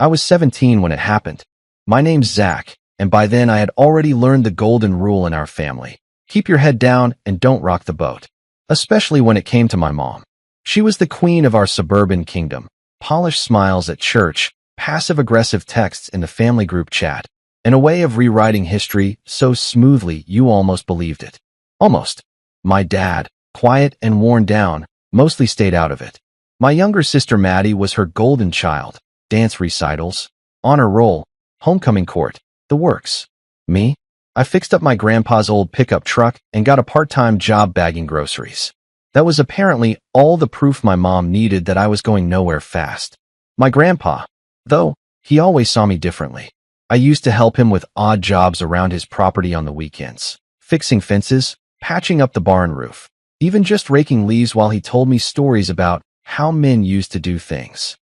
I was 17 when it happened. My name's Zach, and by then I had already learned the golden rule in our family. Keep your head down and don't rock the boat. Especially when it came to my mom. She was the queen of our suburban kingdom. Polished smiles at church, passive-aggressive texts in the family group chat, and a way of rewriting history so smoothly you almost believed it. Almost. My dad, quiet and worn down, mostly stayed out of it. My younger sister Maddie was her golden child. Dance recitals, honor roll, homecoming court, the works. Me? I fixed up my grandpa's old pickup truck and got a part-time job bagging groceries. That was apparently all the proof my mom needed that I was going nowhere fast. My grandpa, though, he always saw me differently. I used to help him with odd jobs around his property on the weekends, fixing fences, patching up the barn roof, even just raking leaves while he told me stories about how men used to do things.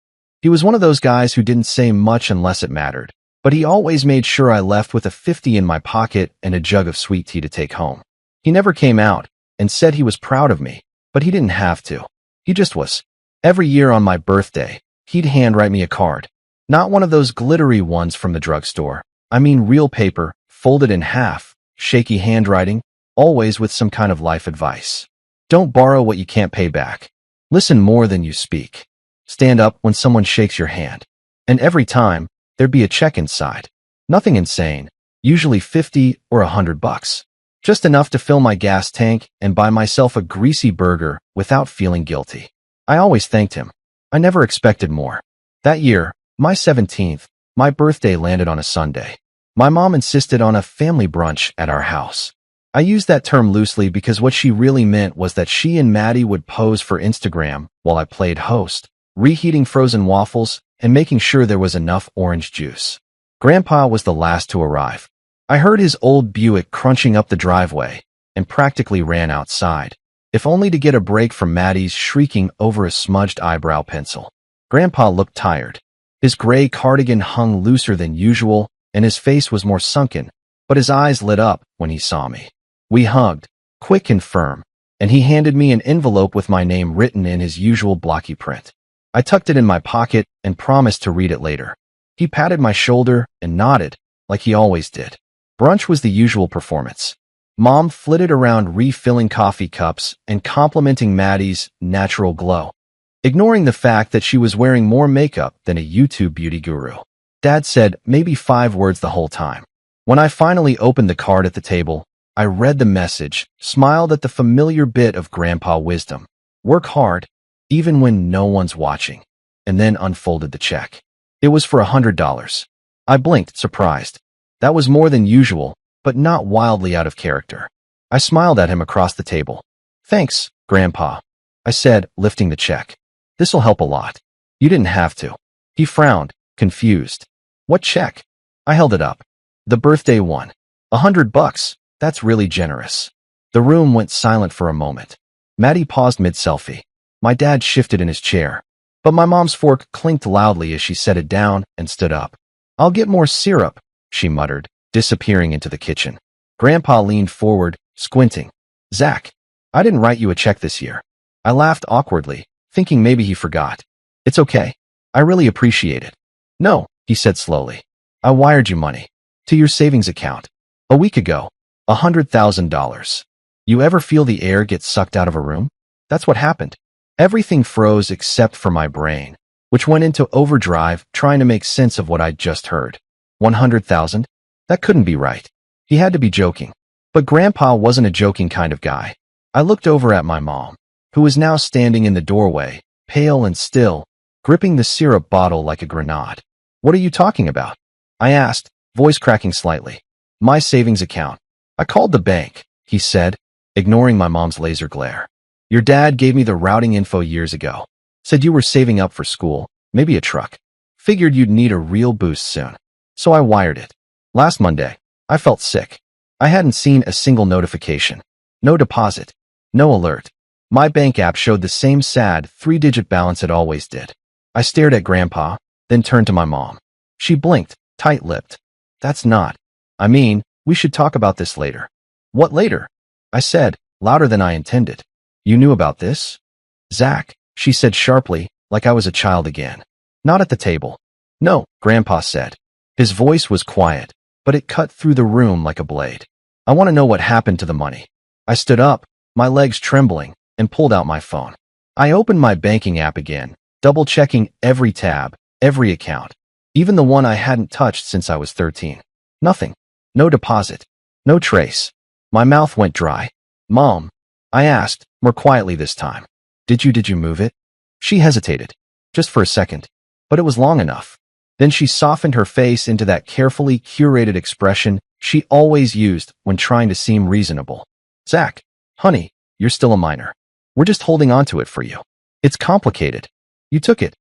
He was one of those guys who didn't say much unless it mattered, but he always made sure I left with a 50 in my pocket and a jug of sweet tea to take home. He never came out and said he was proud of me, but he didn't have to. He just was. Every year on my birthday, he'd handwrite me a card. Not one of those glittery ones from the drugstore. I mean real paper, folded in half, shaky handwriting, always with some kind of life advice. Don't borrow what you can't pay back. Listen more than you speak. Stand up when someone shakes your hand. And every time, there'd be a check inside. Nothing insane, usually 50 or $100. Just enough to fill my gas tank and buy myself a greasy burger without feeling guilty. I always thanked him. I never expected more. That year, my 17th, my birthday landed on a Sunday. My mom insisted on a family brunch at our house. I use that term loosely because what she really meant was that she and Maddie would pose for Instagram while I played host, reheating frozen waffles and making sure there was enough orange juice. Grandpa was the last to arrive. I heard his old Buick crunching up the driveway and practically ran outside, if only to get a break from Maddie's shrieking over a smudged eyebrow pencil. Grandpa looked tired. His gray cardigan hung looser than usual, and his face was more sunken, but his eyes lit up when he saw me. We hugged, quick and firm, and he handed me an envelope with my name written in his usual blocky print. I tucked it in my pocket and promised to read it later. He patted my shoulder and nodded, like he always did. Brunch was the usual performance. Mom flitted around refilling coffee cups and complimenting Maddie's natural glow, ignoring the fact that she was wearing more makeup than a YouTube beauty guru. Dad said maybe 5 words the whole time. When I finally opened the card at the table, I read the message, smiled at the familiar bit of grandpa wisdom. Work hard, even when no one's watching, and then unfolded the check. It was for $100. I blinked, surprised. That was more than usual, but not wildly out of character. I smiled at him across the table. Thanks, Grandpa, I said, lifting the check. This'll help a lot. You didn't have to. He frowned, confused. What check? I held it up. The birthday one. $100. That's really generous. The room went silent for a moment. Maddie paused mid-selfie. My dad shifted in his chair, but my mom's fork clinked loudly as she set it down and stood up. I'll get more syrup, she muttered, disappearing into the kitchen. Grandpa leaned forward, squinting. Zach, I didn't write you a check this year. I laughed awkwardly, thinking maybe he forgot. It's okay. I really appreciate it. No, he said slowly. I wired you money. To your savings account. A week ago. $100,000. You ever feel the air get sucked out of a room? That's what happened. Everything froze except for my brain, which went into overdrive trying to make sense of what I'd just heard. 100,000? That couldn't be right. He had to be joking. But Grandpa wasn't a joking kind of guy. I looked over at my mom, who was now standing in the doorway, pale and still, gripping the syrup bottle like a grenade. What are you talking about? I asked, voice cracking slightly. My savings account. I called the bank, he said, ignoring my mom's laser glare. Your dad gave me the routing info years ago. Said you were saving up for school, maybe a truck. Figured you'd need a real boost soon. So I wired it. Last Monday, I felt sick. I hadn't seen a single notification. No deposit. No alert. My bank app showed the same sad 3-digit balance it always did. I stared at Grandpa, then turned to my mom. She blinked, tight-lipped. That's not. I mean, we should talk about this later. What later? I said, louder than I intended. You knew about this? Zach, she said sharply, like I was a child again. Not at the table. No, Grandpa said. His voice was quiet, but it cut through the room like a blade. I want to know what happened to the money. I stood up, my legs trembling, and pulled out my phone. I opened my banking app again, double-checking every tab, every account, even the one I hadn't touched since I was 13. Nothing. No deposit. No trace. My mouth went dry. Mom, I asked, more quietly this time. Did you move it? She hesitated. Just for a second. But it was long enough. Then she softened her face into that carefully curated expression she always used when trying to seem reasonable. Zach, honey, you're still a minor. We're just holding on to it for you. It's complicated. You took it.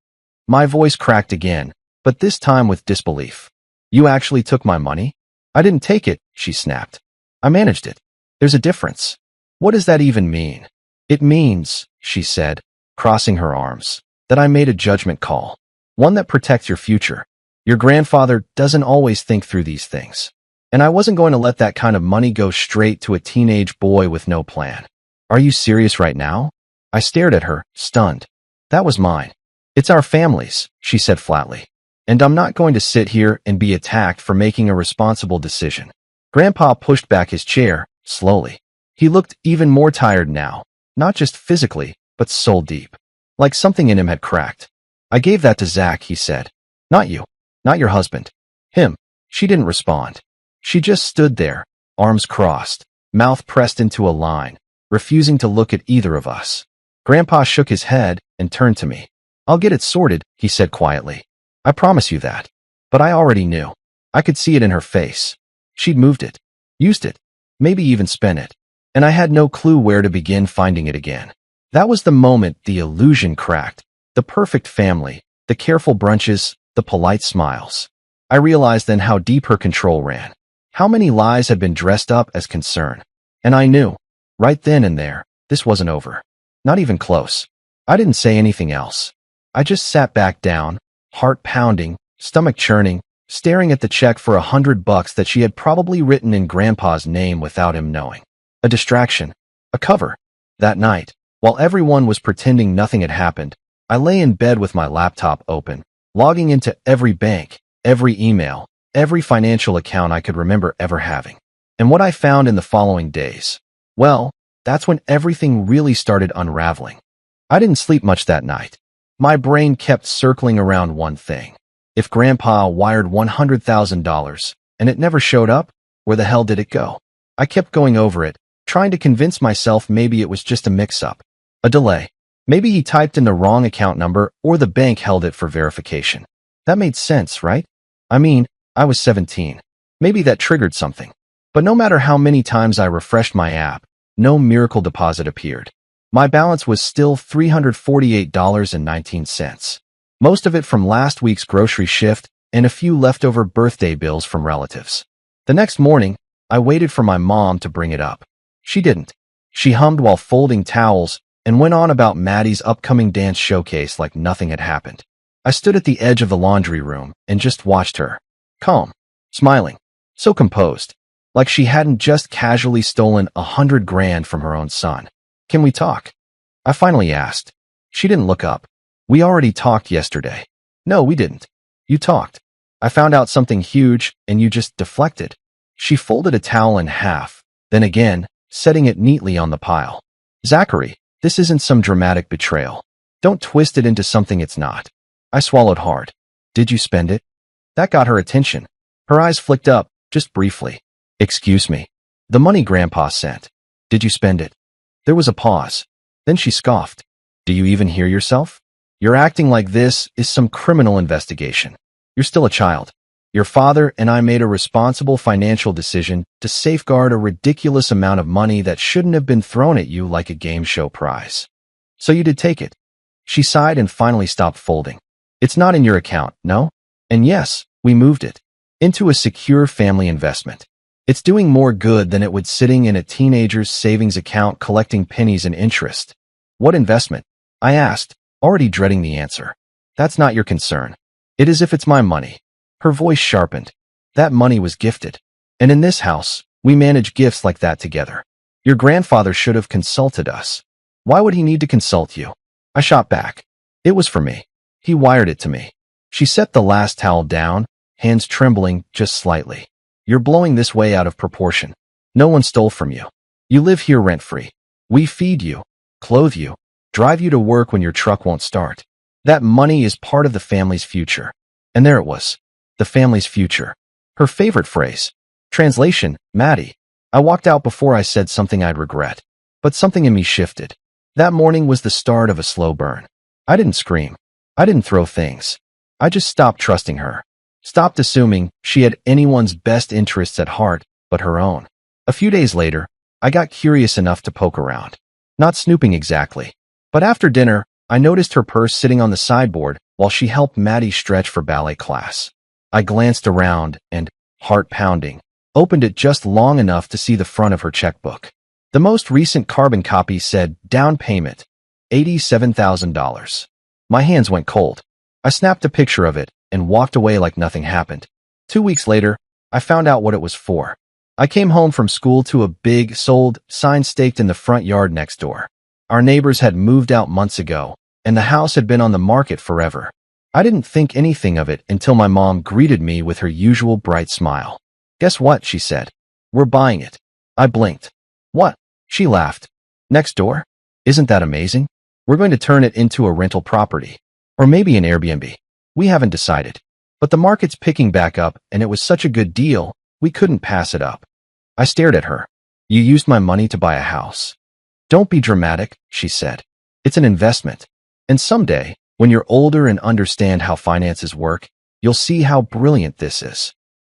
My voice cracked again, but this time with disbelief. You actually took my money? I didn't take it, she snapped. I managed it. There's a difference. What does that even mean? It means, she said, crossing her arms, that I made a judgment call. One that protects your future. Your grandfather doesn't always think through these things. And I wasn't going to let that kind of money go straight to a teenage boy with no plan. Are you serious right now? I stared at her, stunned. That was mine. It's our family's, she said flatly. And I'm not going to sit here and be attacked for making a responsible decision. Grandpa pushed back his chair, slowly. He looked even more tired now, not just physically, but soul deep. Like something in him had cracked. I gave that to Zach, he said. Not you. Not your husband. Him. She didn't respond. She just stood there, arms crossed, mouth pressed into a line, refusing to look at either of us. Grandpa shook his head and turned to me. I'll get it sorted, he said quietly. I promise you that. But I already knew. I could see it in her face. She'd moved it, used it, maybe even spent it. And I had no clue where to begin finding it again. That was the moment the illusion cracked. The perfect family, the careful brunches, the polite smiles. I realized then how deep her control ran. How many lies had been dressed up as concern. And I knew, right then and there, this wasn't over. Not even close. I didn't say anything else. I just sat back down, heart pounding, stomach churning, staring at the check for $100 that she had probably written in Grandpa's name without him knowing. A distraction. A cover. That night, while everyone was pretending nothing had happened, I lay in bed with my laptop open, logging into every bank, every email, every financial account I could remember ever having. And what I found in the following days, well, that's when everything really started unraveling. I didn't sleep much that night. My brain kept circling around one thing. If Grandpa wired $100,000 and it never showed up, where the hell did it go? I kept going over it, trying to convince myself maybe it was just a mix-up, a delay. Maybe he typed in the wrong account number or the bank held it for verification. That made sense, right? I mean, I was 17. Maybe that triggered something. But no matter how many times I refreshed my app, no miracle deposit appeared. My balance was still $348.19. Most of it from last week's grocery shift and a few leftover birthday bills from relatives. The next morning, I waited for my mom to bring it up. She didn't. She hummed while folding towels and went on about Maddie's upcoming dance showcase like nothing had happened. I stood at the edge of the laundry room and just watched her. Calm. Smiling. So composed. Like she hadn't just casually stolen $100,000 from her own son. Can we talk? I finally asked. She didn't look up. We already talked yesterday. No, we didn't. You talked. I found out something huge and you just deflected. She folded a towel in half, then again, setting it neatly on the pile. Zachary, this isn't some dramatic betrayal. Don't twist it into something it's not. I swallowed hard. Did you spend it? That got her attention. Her eyes flicked up, just briefly. Excuse me. The money Grandpa sent. Did you spend it? There was a pause. Then she scoffed. Do you even hear yourself? You're acting like this is some criminal investigation. You're still a child. Your father and I made a responsible financial decision to safeguard a ridiculous amount of money that shouldn't have been thrown at you like a game show prize. So you did take it. She sighed and finally stopped folding. It's not in your account, no? And yes, we moved it into a secure family investment. It's doing more good than it would sitting in a teenager's savings account collecting pennies and interest. What investment? I asked, already dreading the answer. That's not your concern. It is if it's my money. Her voice sharpened. That money was gifted. And in this house, we manage gifts like that together. Your grandfather should have consulted us. Why would he need to consult you? I shot back. It was for me. He wired it to me. She set the last towel down, hands trembling just slightly. You're blowing this way out of proportion. No one stole from you. You live here rent-free. We feed you, clothe you, drive you to work when your truck won't start. That money is part of the family's future. And there it was. The family's future. Her favorite phrase. Translation, Maddie. I walked out before I said something I'd regret. But something in me shifted. That morning was the start of a slow burn. I didn't scream. I didn't throw things. I just stopped trusting her. Stopped assuming she had anyone's best interests at heart but her own. A few days later, I got curious enough to poke around. Not snooping exactly. But after dinner, I noticed her purse sitting on the sideboard while she helped Maddie stretch for ballet class. I glanced around and, heart pounding, opened it just long enough to see the front of her checkbook. The most recent carbon copy said, down payment, $87,000. My hands went cold. I snapped a picture of it and walked away like nothing happened. 2 weeks later, I found out what it was for. I came home from school to a big, sold sign staked in the front yard next door. Our neighbors had moved out months ago, and the house had been on the market forever. I didn't think anything of it until my mom greeted me with her usual bright smile. Guess what, she said. We're buying it. I blinked. What? She laughed. Next door? Isn't that amazing? We're going to turn it into a rental property. Or maybe an Airbnb. We haven't decided. But the market's picking back up, and it was such a good deal, we couldn't pass it up. I stared at her. You used my money to buy a house. Don't be dramatic, she said. It's an investment. And someday, when you're older and understand how finances work, you'll see how brilliant this is.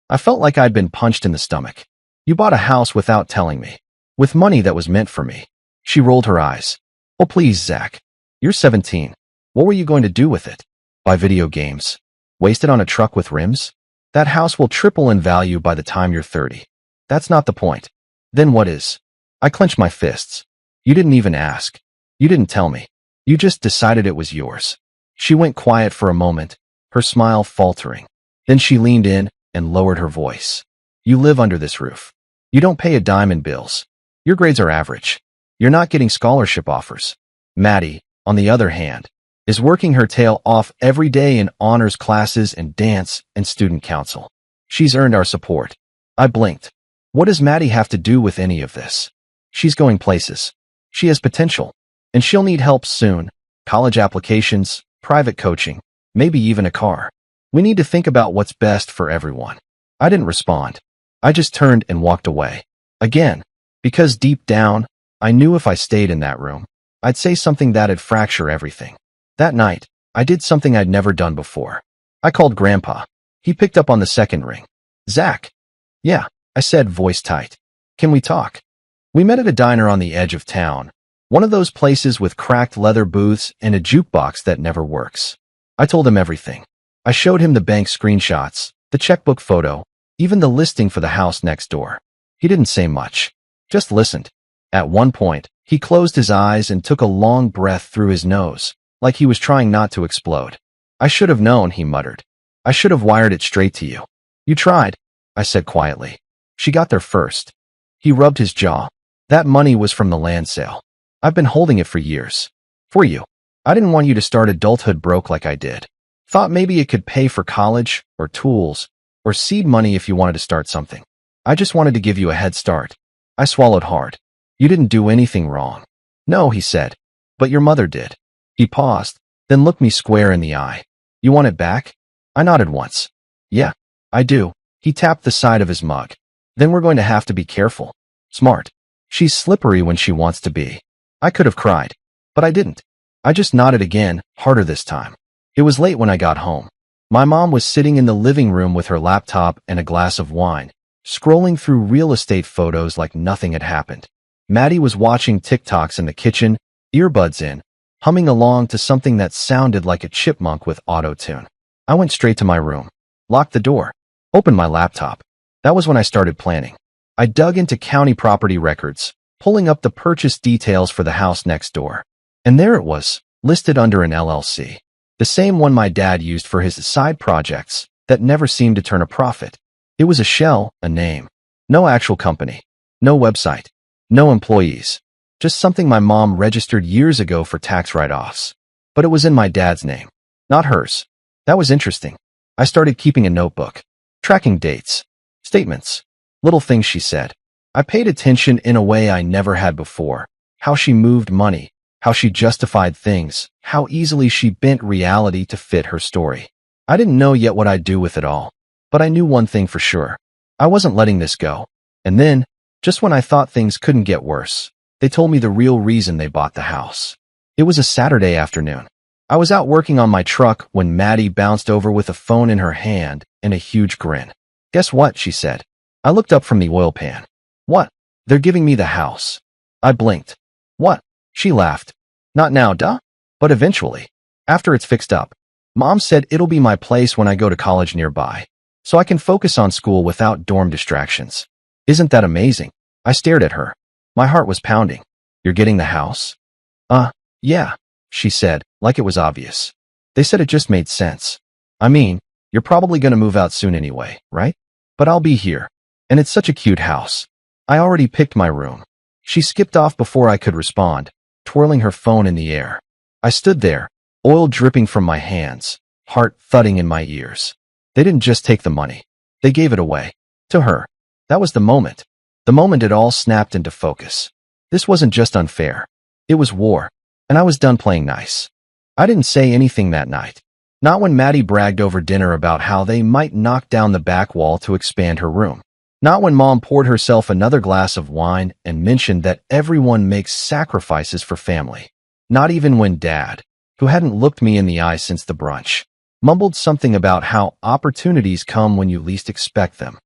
I felt like I'd been punched in the stomach. You bought a house without telling me. With money that was meant for me. She rolled her eyes. Oh please, Zach. You're 17. What were you going to do with it? Buy video games? Waste it on a truck with rims? That house will triple in value by the time you're 30. That's not the point. Then what is? I clenched my fists. You didn't even ask. You didn't tell me. You just decided it was yours. She went quiet for a moment, her smile faltering. Then she leaned in and lowered her voice. You live under this roof. You don't pay a dime in bills. Your grades are average. You're not getting scholarship offers. Maddie, on the other hand, is working her tail off every day in honors classes and dance and student council. She's earned our support. I blinked. What does Maddie have to do with any of this? She's going places. She has potential. And she'll need help soon. College applications, private coaching, maybe even a car. We need to think about what's best for everyone. I didn't respond. I just turned and walked away. Again, because deep down, I knew if I stayed in that room, I'd say something that'd fracture everything. That night, I did something I'd never done before. I called Grandpa. He picked up on the second ring. Zach. Yeah, I said, voice tight. Can we talk? We met at a diner on the edge of town. One of those places with cracked leather booths and a jukebox that never works. I told him everything. I showed him the bank screenshots, the checkbook photo, even the listing for the house next door. He didn't say much. Just listened. At one point, he closed his eyes and took a long breath through his nose, like he was trying not to explode. I should have known, he muttered. I should have wired it straight to you. You tried, I said quietly. She got there first. He rubbed his jaw. That money was from the land sale. I've been holding it for years. For you. I didn't want you to start adulthood broke like I did. Thought maybe it could pay for college, or tools, or seed money if you wanted to start something. I just wanted to give you a head start. I swallowed hard. You didn't do anything wrong. No, he said. But your mother did. He paused, then looked me square in the eye. You want it back? I nodded once. Yeah, I do. He tapped the side of his mug. Then we're going to have to be careful. Smart. She's slippery when she wants to be. I could have cried. But I didn't. I just nodded again, harder this time. It was late when I got home. My mom was sitting in the living room with her laptop and a glass of wine, scrolling through real estate photos like nothing had happened. Maddie was watching TikToks in the kitchen, earbuds in, humming along to something that sounded like a chipmunk with auto-tune. I went straight to my room, locked the door, opened my laptop. That was when I started planning. I dug into county property records, pulling up the purchase details for the house next door. And there it was, listed under an LLC. The same one my dad used for his side projects that never seemed to turn a profit. It was a shell, a name. No actual company. No website. No employees. Just something my mom registered years ago for tax write-offs. But it was in my dad's name, not hers. That was interesting. I started keeping a notebook, tracking dates, statements, little things she said. I paid attention in a way I never had before. How she moved money, how she justified things, how easily she bent reality to fit her story. I didn't know yet what I'd do with it all, but I knew one thing for sure. I wasn't letting this go. And then, just when I thought things couldn't get worse, they told me the real reason they bought the house. It was a Saturday afternoon. I was out working on my truck when Maddie bounced over with a phone in her hand and a huge grin. "Guess what?" she said. I looked up from the oil pan. "What?" "They're giving me the house." I blinked. "What?" She laughed. "Not now, duh. But eventually. After it's fixed up. Mom said it'll be my place when I go to college nearby, so I can focus on school without dorm distractions. Isn't that amazing?" I stared at her. My heart was pounding. "You're getting the house?" Yeah," she said, like it was obvious. They said it just made sense. "I mean, you're probably gonna move out soon anyway, right? But I'll be here. And it's such a cute house. I already picked my room." She skipped off before I could respond, twirling her phone in the air. I stood there, oil dripping from my hands, heart thudding in my ears. They didn't just take the money. They gave it away. To her. That was the moment. The moment it all snapped into focus. This wasn't just unfair. It was war. And I was done playing nice. I didn't say anything that night. Not when Maddie bragged over dinner about how they might knock down the back wall to expand her room. Not when Mom poured herself another glass of wine and mentioned that everyone makes sacrifices for family. Not even when Dad, who hadn't looked me in the eye since the brunch, mumbled something about how opportunities come when you least expect them.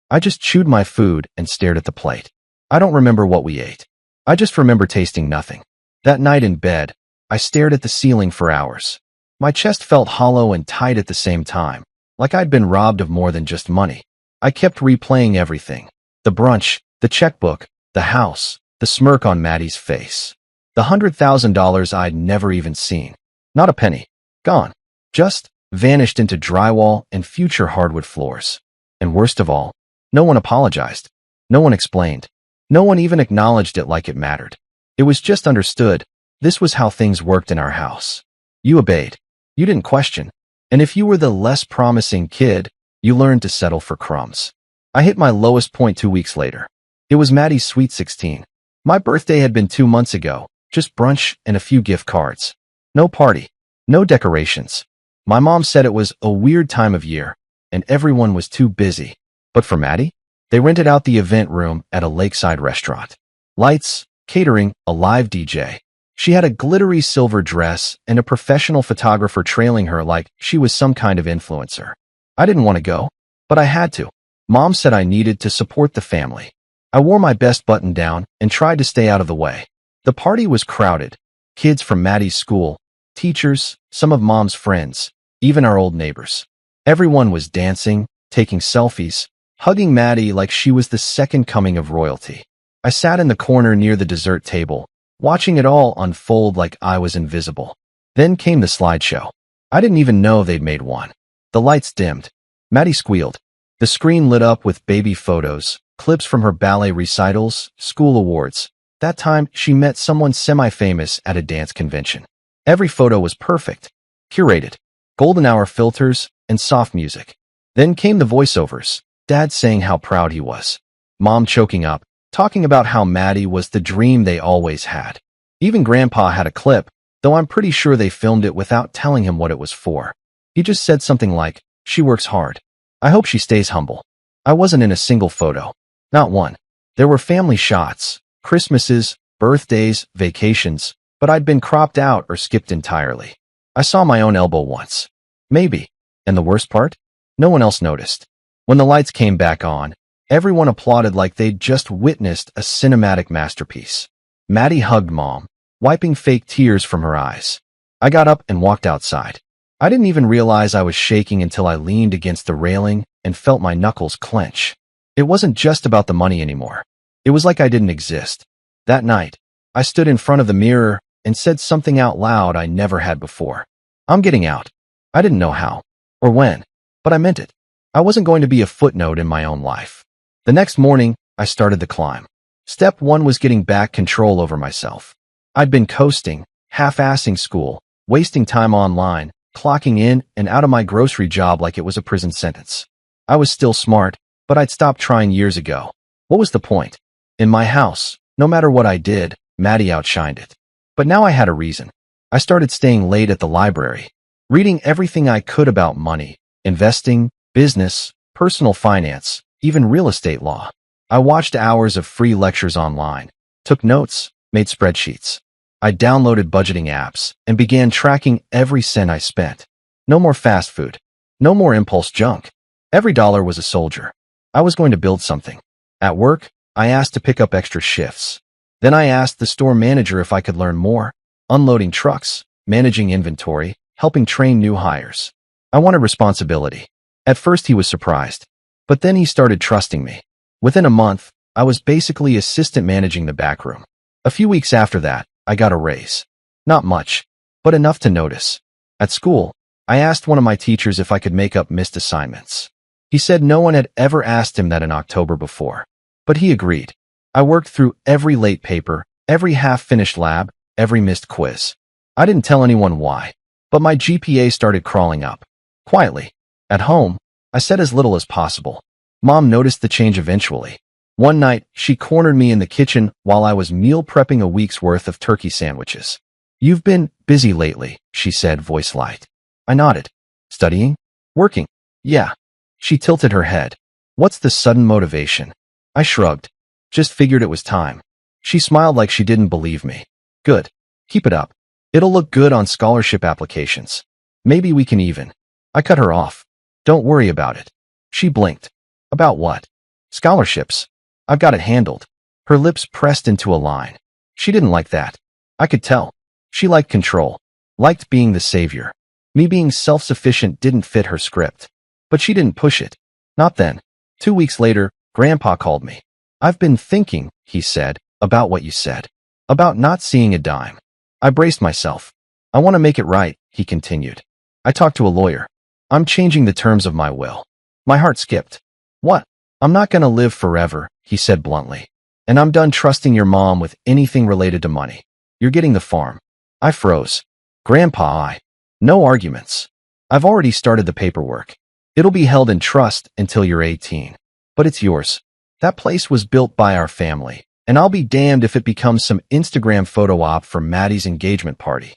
I just chewed my food and stared at the plate. I don't remember what we ate. I just remember tasting nothing. That night in bed, I stared at the ceiling for hours. My chest felt hollow and tight at the same time, like I'd been robbed of more than just money. I kept replaying everything. The brunch, the checkbook, the house, the smirk on Maddie's face. The $100,000 I'd never even seen. Not a penny. Gone. Just vanished into drywall and future hardwood floors. And worst of all, no one apologized. No one explained. No one even acknowledged it like it mattered. It was just understood. This was how things worked in our house. You obeyed. You didn't question. And if you were the less promising kid, you learned to settle for crumbs. I hit my lowest point 2 weeks later. It was Maddie's sweet 16. My birthday had been 2 months ago, just brunch and a few gift cards. No party. No decorations. My mom said it was a weird time of year, and everyone was too busy. But for Maddie, they rented out the event room at a lakeside restaurant. Lights, catering, a live DJ. She had a glittery silver dress and a professional photographer trailing her like she was some kind of influencer. I didn't want to go, but I had to. Mom said I needed to support the family. I wore my best button down and tried to stay out of the way. The party was crowded. Kids from Maddie's school, teachers, some of Mom's friends, even our old neighbors. Everyone was dancing, taking selfies, hugging Maddie like she was the second coming of royalty. I sat in the corner near the dessert table, watching it all unfold like I was invisible. Then came the slideshow. I didn't even know they'd made one. The lights dimmed. Maddie squealed. The screen lit up with baby photos, clips from her ballet recitals, school awards. That time, she met someone semi-famous at a dance convention. Every photo was perfect, curated, golden hour filters, and soft music. Then came the voiceovers, Dad saying how proud he was, Mom choking up, talking about how Maddie was the dream they always had. Even Grandpa had a clip, though I'm pretty sure they filmed it without telling him what it was for. He just said something like, "She works hard. I hope she stays humble." I wasn't in a single photo. Not one. There were family shots, Christmases, birthdays, vacations, but I'd been cropped out or skipped entirely. I saw my own elbow once. Maybe. And the worst part? No one else noticed. When the lights came back on, everyone applauded like they'd just witnessed a cinematic masterpiece. Maddie hugged Mom, wiping fake tears from her eyes. I got up and walked outside. I didn't even realize I was shaking until I leaned against the railing and felt my knuckles clench. It wasn't just about the money anymore. It was like I didn't exist. That night, I stood in front of the mirror and said something out loud I never had before. I'm getting out. I didn't know how or when, but I meant it. I wasn't going to be a footnote in my own life. The next morning, I started the climb. Step 1 was getting back control over myself. I'd been coasting, half-assing school, wasting time online, clocking in and out of my grocery job like it was a prison sentence. I was still smart, but I'd stopped trying years ago. What was the point? In my house, no matter what I did, Maddie outshined it. But now I had a reason. I started staying late at the library, reading everything I could about money, investing, business, personal finance, even real estate law. I watched hours of free lectures online, took notes, made spreadsheets. I downloaded budgeting apps and began tracking every cent I spent. No more fast food. No more impulse junk. Every dollar was a soldier. I was going to build something. At work, I asked to pick up extra shifts. Then I asked the store manager if I could learn more, unloading trucks, managing inventory, helping train new hires. I wanted responsibility. At first he was surprised, but then he started trusting me. Within a month, I was basically assistant managing the back room. A few weeks after that, I got a raise. Not much, but enough to notice. At school, I asked one of my teachers if I could make up missed assignments. He said no one had ever asked him that in October before, but he agreed. I worked through every late paper, every half-finished lab, every missed quiz. I didn't tell anyone why, but my GPA started crawling up. Quietly. At home, I said as little as possible. Mom noticed the change eventually. One night, she cornered me in the kitchen while I was meal prepping a week's worth of turkey sandwiches. "You've been busy lately," she said, voice light. I nodded. "Studying? Working?" "Yeah." She tilted her head. "What's the sudden motivation?" I shrugged. "Just figured it was time." She smiled like she didn't believe me. "Good. Keep it up. It'll look good on scholarship applications. Maybe we can even." I cut her off. "Don't worry about it." She blinked. "About what?" "Scholarships. I've got it handled." Her lips pressed into a line. She didn't like that. I could tell. She liked control. Liked being the savior. Me being self-sufficient didn't fit her script. But she didn't push it. Not then. 2 weeks later, Grandpa called me. "I've been thinking," he said, "about what you said. About not seeing a dime." I braced myself. "I want to make it right," he continued. "I talked to a lawyer. I'm changing the terms of my will." My heart skipped. "What?" "I'm not going to live forever," he said bluntly. "And I'm done trusting your mom with anything related to money. You're getting the farm." I froze. "Grandpa, no arguments. I've already started the paperwork. It'll be held in trust until you're 18. But it's yours. That place was built by our family, and I'll be damned if it becomes some Instagram photo op for Maddie's engagement party."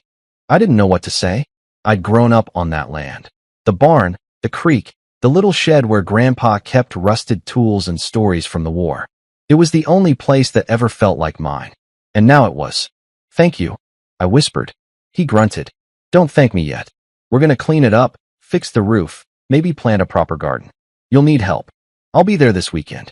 I didn't know what to say. I'd grown up on that land. The barn, the creek, the little shed where Grandpa kept rusted tools and stories from the war. It was the only place that ever felt like mine. And now it was. "Thank you," I whispered. He grunted. "Don't thank me yet. We're going to clean it up, fix the roof, maybe plant a proper garden. You'll need help. I'll be there this weekend."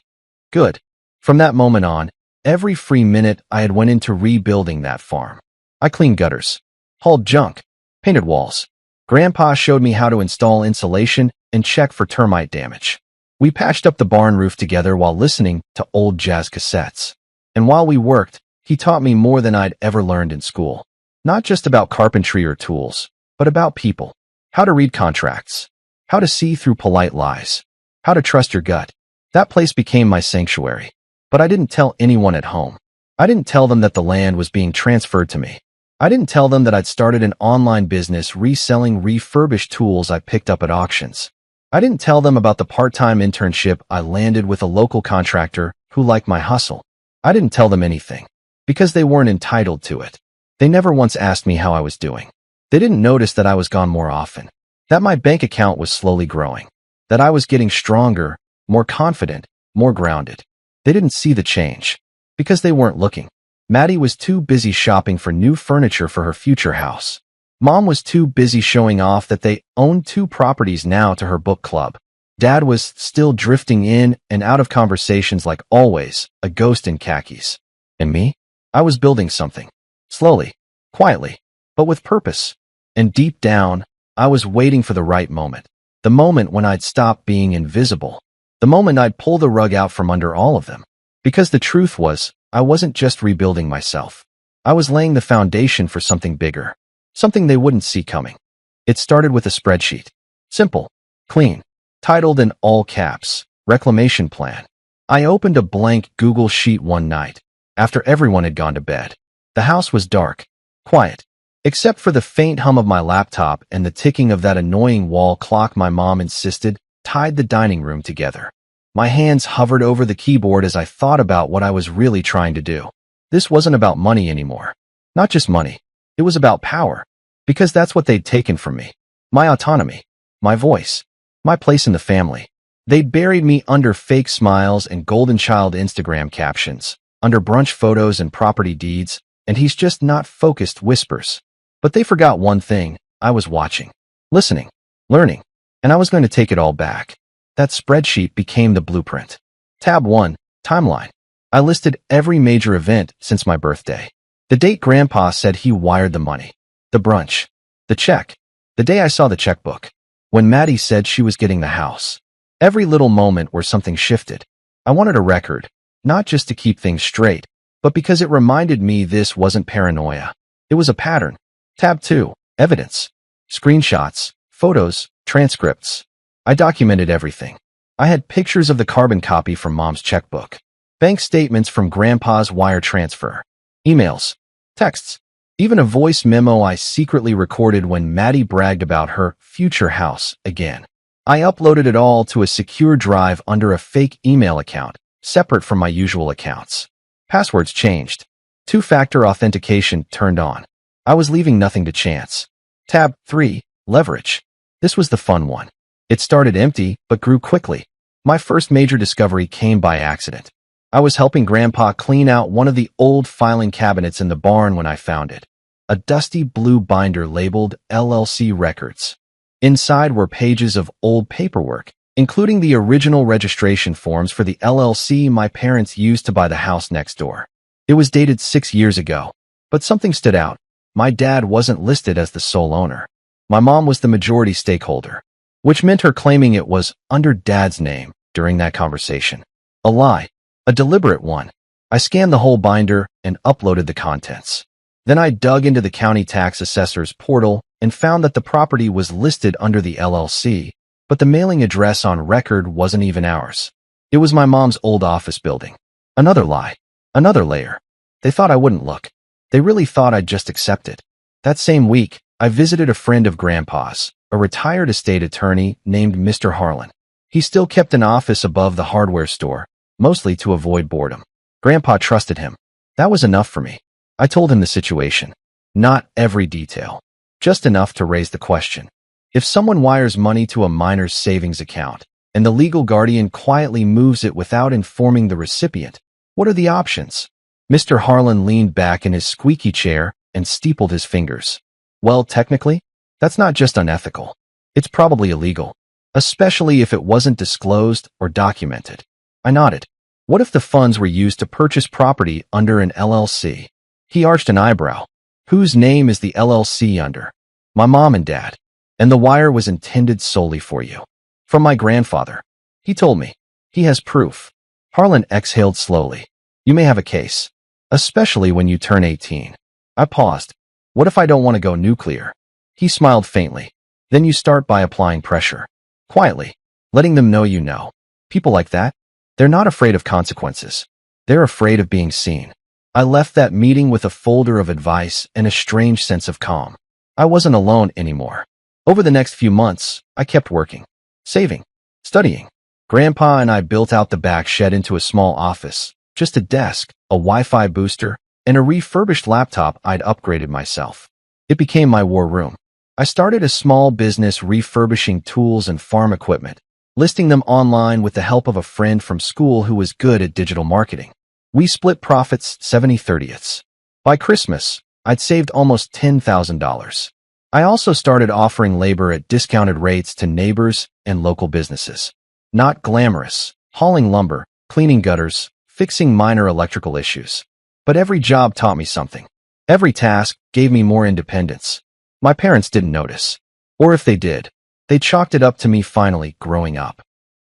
Good. From that moment on, every free minute I had went into rebuilding that farm. I cleaned gutters, hauled junk, painted walls. Grandpa showed me how to install insulation and check for termite damage. We patched up the barn roof together while listening to old jazz cassettes. And while we worked, he taught me more than I'd ever learned in school. Not just about carpentry or tools, but about people. How to read contracts. How to see through polite lies. How to trust your gut. That place became my sanctuary. But I didn't tell anyone at home. I didn't tell them that the land was being transferred to me. I didn't tell them that I'd started an online business reselling refurbished tools I picked up at auctions. I didn't tell them about the part-time internship I landed with a local contractor who liked my hustle. I didn't tell them anything, because they weren't entitled to it. They never once asked me how I was doing. They didn't notice that I was gone more often, that my bank account was slowly growing, that I was getting stronger, more confident, more grounded. They didn't see the change, because they weren't looking. Maddie was too busy shopping for new furniture for her future house. Mom was too busy showing off that they owned 2 properties now to her book club. Dad was still drifting in and out of conversations like always, a ghost in khakis. And me? I was building something. Slowly, quietly, but with purpose. And deep down, I was waiting for the right moment. The moment when I'd stop being invisible. The moment I'd pull the rug out from under all of them. Because the truth was, I wasn't just rebuilding myself. I was laying the foundation for something bigger. Something they wouldn't see coming. It started with a spreadsheet. Simple, clean, titled in all caps, Reclamation Plan. I opened a blank Google sheet one night, after everyone had gone to bed. The house was dark, quiet. Except for the faint hum of my laptop and the ticking of that annoying wall clock my mom insisted tied the dining room together. My hands hovered over the keyboard as I thought about what I was really trying to do. This wasn't about money anymore. Not just money. It was about power. Because that's what they'd taken from me. My autonomy. My voice. My place in the family. They'd buried me under fake smiles and golden child Instagram captions, under brunch photos and property deeds, and he's just not focused whispers. But they forgot one thing. I was watching, listening, learning, and I was going to take it all back. That spreadsheet became the blueprint. Tab 1, Timeline. I listed every major event since my birthday. The date Grandpa said he wired the money. The brunch. The check. The day I saw the checkbook. When Maddie said she was getting the house. Every little moment where something shifted. I wanted a record, not just to keep things straight, but because it reminded me this wasn't paranoia. It was a pattern. Tab 2, Evidence. Screenshots, photos, transcripts. I documented everything. I had pictures of the carbon copy from Mom's checkbook, bank statements from Grandpa's wire transfer, emails, texts, even a voice memo I secretly recorded when Maddie bragged about her future house again. I uploaded it all to a secure drive under a fake email account, separate from my usual accounts. Passwords changed. Two-factor authentication turned on. I was leaving nothing to chance. Tab 3, Leverage. This was the fun one. It started empty, but grew quickly. My first major discovery came by accident. I was helping Grandpa clean out one of the old filing cabinets in the barn when I found it. A dusty blue binder labeled LLC Records. Inside were pages of old paperwork, including the original registration forms for the LLC my parents used to buy the house next door. It was dated 6 years ago, but something stood out. My dad wasn't listed as the sole owner. My mom was the majority stakeholder, which meant her claiming it was under Dad's name during that conversation. A lie. A deliberate one. I scanned the whole binder and uploaded the contents. Then I dug into the county tax assessor's portal and found that the property was listed under the LLC, but the mailing address on record wasn't even ours. It was my mom's old office building. Another lie. Another layer. They thought I wouldn't look. They really thought I'd just accept it. That same week, I visited a friend of Grandpa's, a retired estate attorney named Mr. Harlan. He still kept an office above the hardware store, mostly to avoid boredom. Grandpa trusted him. That was enough for me. I told him the situation. Not every detail. Just enough to raise the question. If someone wires money to a minor's savings account, and the legal guardian quietly moves it without informing the recipient, what are the options? Mr. Harlan leaned back in his squeaky chair and steepled his fingers. Well, technically, that's not just unethical. It's probably illegal, especially if it wasn't disclosed or documented. I nodded. What if the funds were used to purchase property under an LLC? He arched an eyebrow. Whose name is the LLC under? My mom and dad. And the wire was intended solely for you. From my grandfather. He told me. He has proof. Harlan exhaled slowly. You may have a case. Especially when you turn 18. I paused. What if I don't want to go nuclear? He smiled faintly. Then you start by applying pressure. Quietly. Letting them know you know. People like that? They're not afraid of consequences. They're afraid of being seen. I left that meeting with a folder of advice and a strange sense of calm. I wasn't alone anymore. Over the next few months, I kept working, saving, studying. Grandpa and I built out the back shed into a small office, just a desk, a Wi-Fi booster, and a refurbished laptop I'd upgraded myself. It became my war room. I started a small business refurbishing tools and farm equipment, listing them online with the help of a friend from school who was good at digital marketing. We split profits 70/30ths. By Christmas, I'd saved almost $10,000. I also started offering labor at discounted rates to neighbors and local businesses. Not glamorous, hauling lumber, cleaning gutters, fixing minor electrical issues. But every job taught me something. Every task gave me more independence. My parents didn't notice. Or if they did, they chalked it up to me finally growing up.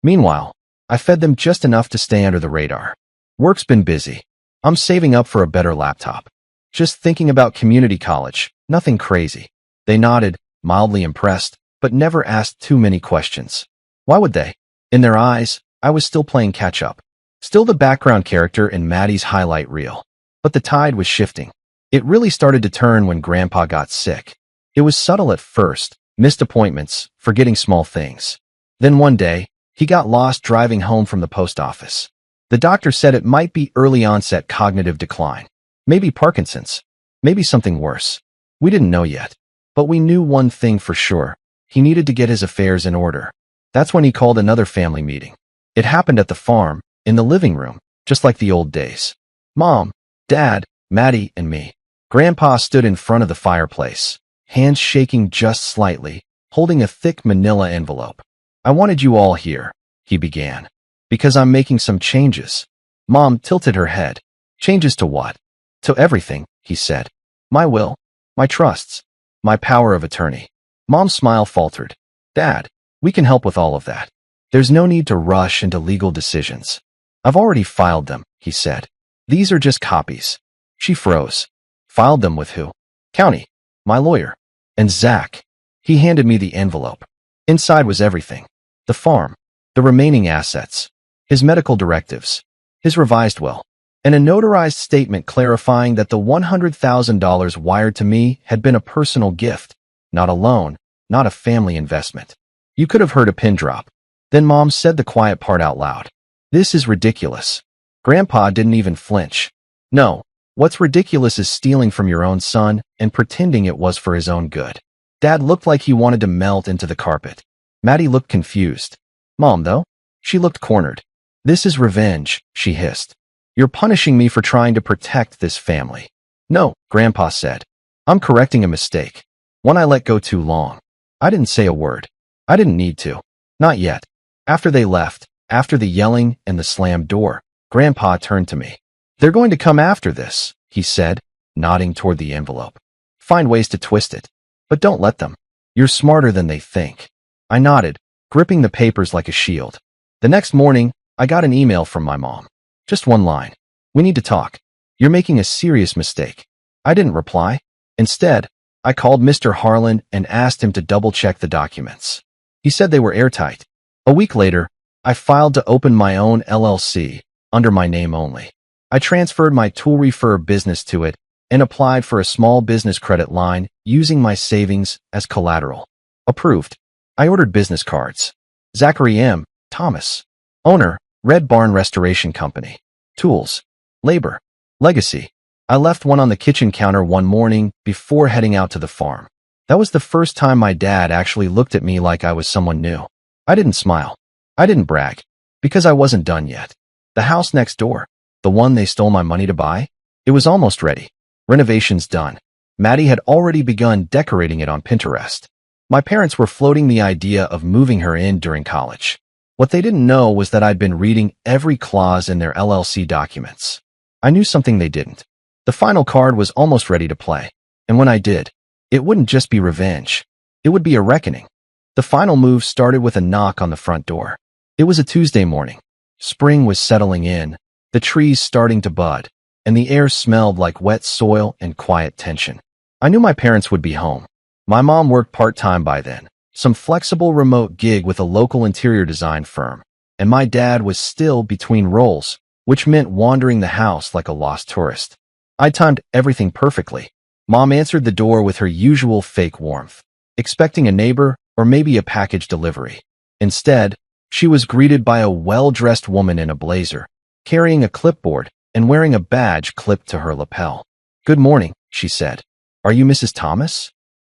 Meanwhile, I fed them just enough to stay under the radar. Work's been busy. I'm saving up for a better laptop. Just thinking about community college, nothing crazy. They nodded, mildly impressed, but never asked too many questions. Why would they? In their eyes, I was still playing catch-up. Still the background character in Maddie's highlight reel. But the tide was shifting. It really started to turn when Grandpa got sick. It was subtle at first, missed appointments, forgetting small things. Then one day, he got lost driving home from the post office. The doctor said it might be early onset cognitive decline. Maybe Parkinson's. Maybe something worse. We didn't know yet. But we knew one thing for sure. He needed to get his affairs in order. That's when he called another family meeting. It happened at the farm, in the living room, just like the old days. Mom, Dad, Maddie, and me. Grandpa stood in front of the fireplace, hands shaking just slightly, holding a thick manila envelope. I wanted you all here, he began, because I'm making some changes. Mom tilted her head. Changes to what? To everything, he said. My will, my trusts, my power of attorney. Mom's smile faltered. Dad, we can help with all of that. There's no need to rush into legal decisions. I've already filed them, he said. These are just copies. She froze. Filed them with who? County, my lawyer, and Zach. He handed me the envelope. Inside was everything. The farm, the remaining assets, his medical directives, his revised will, and a notarized statement clarifying that the $100,000 wired to me had been a personal gift, not a loan, not a family investment. You could have heard a pin drop. Then Mom said the quiet part out loud. This is ridiculous. Grandpa didn't even flinch. No, what's ridiculous is stealing from your own son and pretending it was for his own good. Dad looked like he wanted to melt into the carpet. Maddie looked confused. Mom, though? She looked cornered. This is revenge, she hissed. You're punishing me for trying to protect this family. No, Grandpa said. I'm correcting a mistake. One I let go too long. I didn't say a word. I didn't need to. Not yet. After they left, after the yelling and the slammed door, Grandpa turned to me. They're going to come after this, he said, nodding toward the envelope. Find ways to twist it. But don't let them. You're smarter than they think. I nodded, gripping the papers like a shield. The next morning, I got an email from my mom. Just one line. We need to talk. You're making a serious mistake. I didn't reply. Instead, I called Mr. Harlan and asked him to double-check the documents. He said they were airtight. A week later, I filed to open my own LLC, under my name only. I transferred my tool refer business to it and applied for a small business credit line using my savings as collateral. Approved. I ordered business cards. Zachary M. Thomas. Owner, Red Barn Restoration Company. Tools. Labor. Legacy. I left one on the kitchen counter one morning before heading out to the farm. That was the first time my dad actually looked at me like I was someone new. I didn't smile. I didn't brag. Because I wasn't done yet. The house next door, the one they stole my money to buy, it was almost ready. Renovations done. Maddie had already begun decorating it on Pinterest. My parents were floating the idea of moving her in during college. What they didn't know was that I'd been reading every clause in their LLC documents. I knew something they didn't. The final card was almost ready to play. And when I did, it wouldn't just be revenge. It would be a reckoning. The final move started with a knock on the front door. It was a Tuesday morning. Spring was settling in, the trees starting to bud, and the air smelled like wet soil and quiet tension. I knew my parents would be home. My mom worked part-time by then, some flexible remote gig with a local interior design firm, and my dad was still between roles, which meant wandering the house like a lost tourist. I timed everything perfectly. Mom answered the door with her usual fake warmth, expecting a neighbor or maybe a package delivery. Instead, she was greeted by a well-dressed woman in a blazer, carrying a clipboard and wearing a badge clipped to her lapel. Good morning, she said. Are you Mrs. Thomas?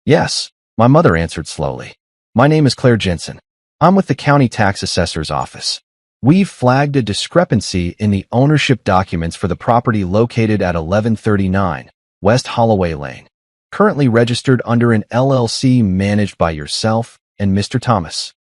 Yes, my mother answered slowly. My name is Claire Jensen. I'm with the county tax assessor's office. We've flagged a discrepancy in the ownership documents for the property located at 1139 West Holloway Lane, currently registered under an LLC managed by yourself and Mr. Thomas.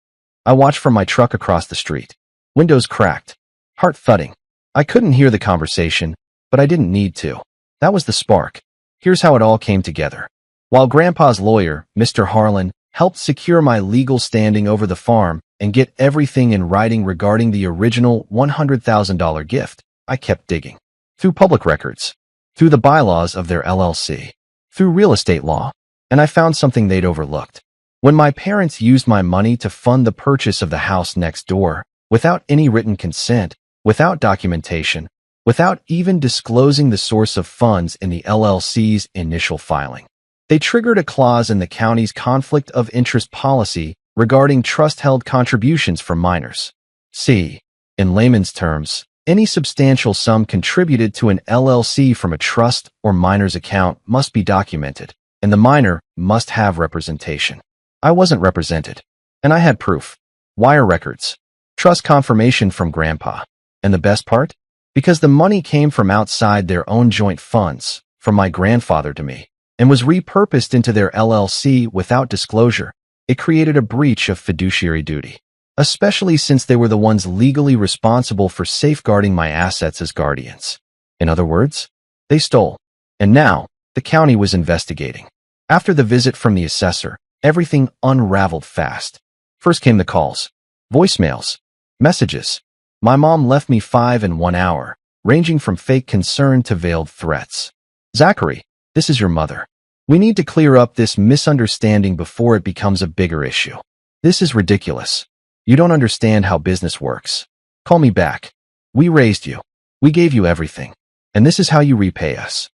I watched from my truck across the street. Windows cracked. Heart thudding. I couldn't hear the conversation, but I didn't need to. That was the spark. Here's how it all came together. While Grandpa's lawyer, Mr. Harlan, helped secure my legal standing over the farm and get everything in writing regarding the original $100,000 gift, I kept digging. Through public records, through the bylaws of their LLC, through real estate law, and I found something they'd overlooked. When my parents used my money to fund the purchase of the house next door, without any written consent, without documentation, without even disclosing the source of funds in the LLC's initial filing. They triggered a clause in the county's conflict of interest policy regarding trust-held contributions from minors. C. In layman's terms, any substantial sum contributed to an LLC from a trust or minor's account must be documented, and the minor must have representation. I wasn't represented, and I had proof. Wire records. Trust confirmation from Grandpa. And the best part? Because the money came from outside their own joint funds, from my grandfather to me, and was repurposed into their LLC without disclosure, it created a breach of fiduciary duty, especially since they were the ones legally responsible for safeguarding my assets as guardians. In other words, they stole. And now, the county was investigating. After the visit from the assessor, everything unraveled fast. First came the calls, voicemails, messages. My mom left me 5 in 1 hour, ranging from fake concern to veiled threats. Zachary, this is your mother. We need to clear up this misunderstanding before it becomes a bigger issue. This is ridiculous. You don't understand how business works. Call me back. We raised you. We gave you everything. And this is how you repay us.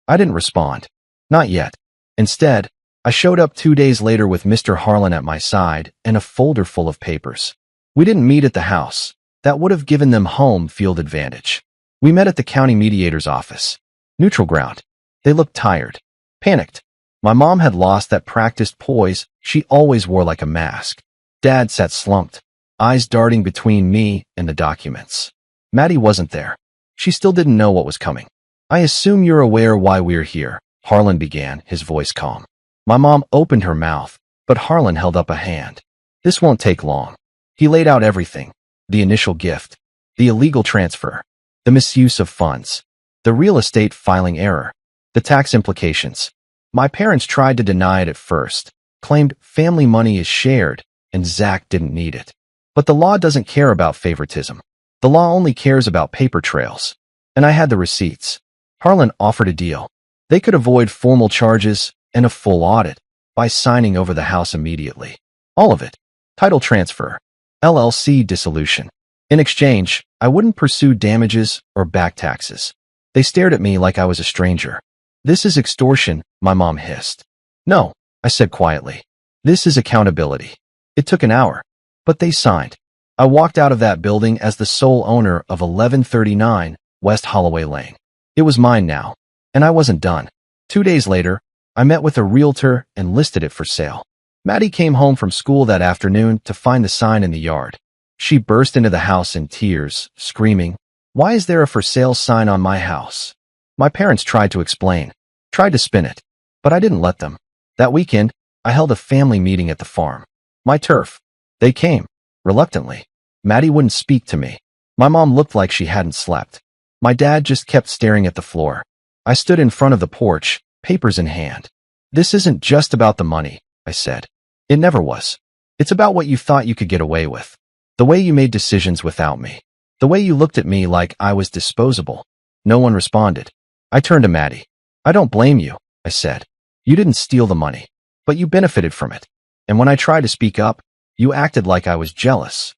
I didn't respond. Not yet. Instead, I showed up 2 days later with Mr. Harlan at my side and a folder full of papers. We didn't meet at the house. That would have given them home field advantage. We met at the county mediator's office. Neutral ground. They looked tired. Panicked. My mom had lost that practiced poise she always wore like a mask. Dad sat slumped, eyes darting between me and the documents. Maddie wasn't there. She still didn't know what was coming. I assume you're aware why we're here, Harlan began, his voice calm. My mom opened her mouth, but Harlan held up a hand. This won't take long. He laid out everything. The initial gift, the illegal transfer, the misuse of funds, the real estate filing error, the tax implications. My parents tried to deny it at first, claimed family money is shared and Zach didn't need it. But the law doesn't care about favoritism. The law only cares about paper trails. And I had the receipts. Harlan offered a deal. They could avoid formal charges and a full audit by signing over the house immediately. All of it. Title transfer. LLC dissolution. In exchange, I wouldn't pursue damages or back taxes. They stared at me like I was a stranger. This is extortion, my mom hissed. No, I said quietly. This is accountability. It took an hour, but they signed. I walked out of that building as the sole owner of 1139 West Holloway Lane. It was mine now, and I wasn't done. 2 days later, I met with a realtor and listed it for sale. Maddie came home from school that afternoon to find the sign in the yard. She burst into the house in tears, screaming, "Why is there a for sale sign on my house?" My parents tried to explain, tried to spin it, but I didn't let them. That weekend, I held a family meeting at the farm. My turf. They came, reluctantly. Maddie wouldn't speak to me. My mom looked like she hadn't slept. My dad just kept staring at the floor. I stood in front of the porch, papers in hand. This isn't just about the money, I said. It never was. It's about what you thought you could get away with. The way you made decisions without me. The way you looked at me like I was disposable. No one responded. I turned to Maddie. I don't blame you, I said. You didn't steal the money, but you benefited from it. And when I tried to speak up, you acted like I was jealous.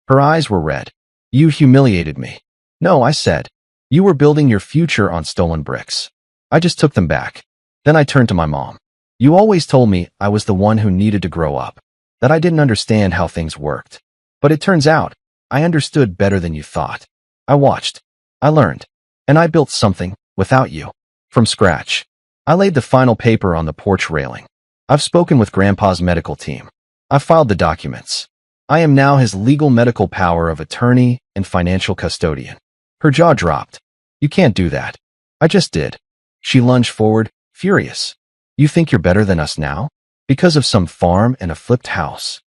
Her eyes were red. You humiliated me. No, I said. You were building your future on stolen bricks. I just took them back. Then I turned to my mom. You always told me I was the one who needed to grow up, that I didn't understand how things worked. But it turns out, I understood better than you thought. I watched. I learned. And I built something, without you, from scratch. I laid the final paper on the porch railing. I've spoken with Grandpa's medical team. I've filed the documents. I am now his legal medical power of attorney and financial custodian. Her jaw dropped. You can't do that. I just did. She lunged forward, furious. You think you're better than us now? Because of some farm and a flipped house?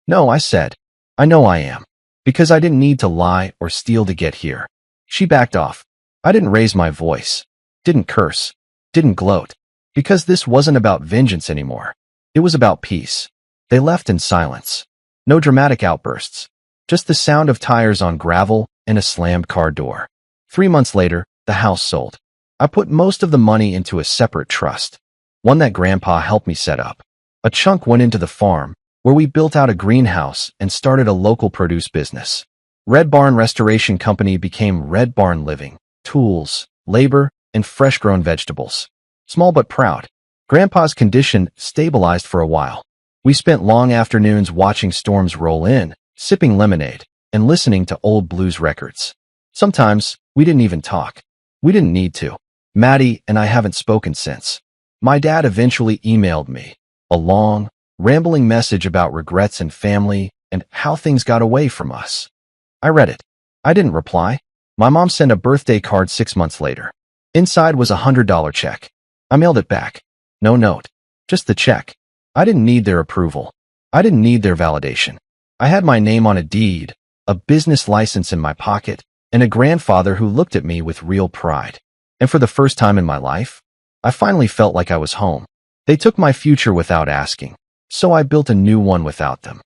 No, I said. I know I am. Because I didn't need to lie or steal to get here. She backed off. I didn't raise my voice. Didn't curse. Didn't gloat. Because this wasn't about vengeance anymore. It was about peace. They left in silence. No dramatic outbursts. Just the sound of tires on gravel and a slammed car door. 3 months later, the house sold. I put most of the money into a separate trust. One that Grandpa helped me set up. A chunk went into the farm, where we built out a greenhouse and started a local produce business. Red Barn Restoration Company became Red Barn Living, tools, labor, and fresh-grown vegetables. Small but proud. Grandpa's condition stabilized for a while. We spent long afternoons watching storms roll in, sipping lemonade, and listening to old blues records. Sometimes, we didn't even talk. We didn't need to. Maddie and I haven't spoken since. My dad eventually emailed me a long, rambling message about regrets and family and how things got away from us. I read it. I didn't reply. My mom sent a birthday card 6 months later. Inside was a $100 check. I mailed it back. No note. Just the check. I didn't need their approval. I didn't need their validation. I had my name on a deed, a business license in my pocket, and a grandfather who looked at me with real pride. And for the first time in my life, I finally felt like I was home. They took my future without asking, so I built a new one without them.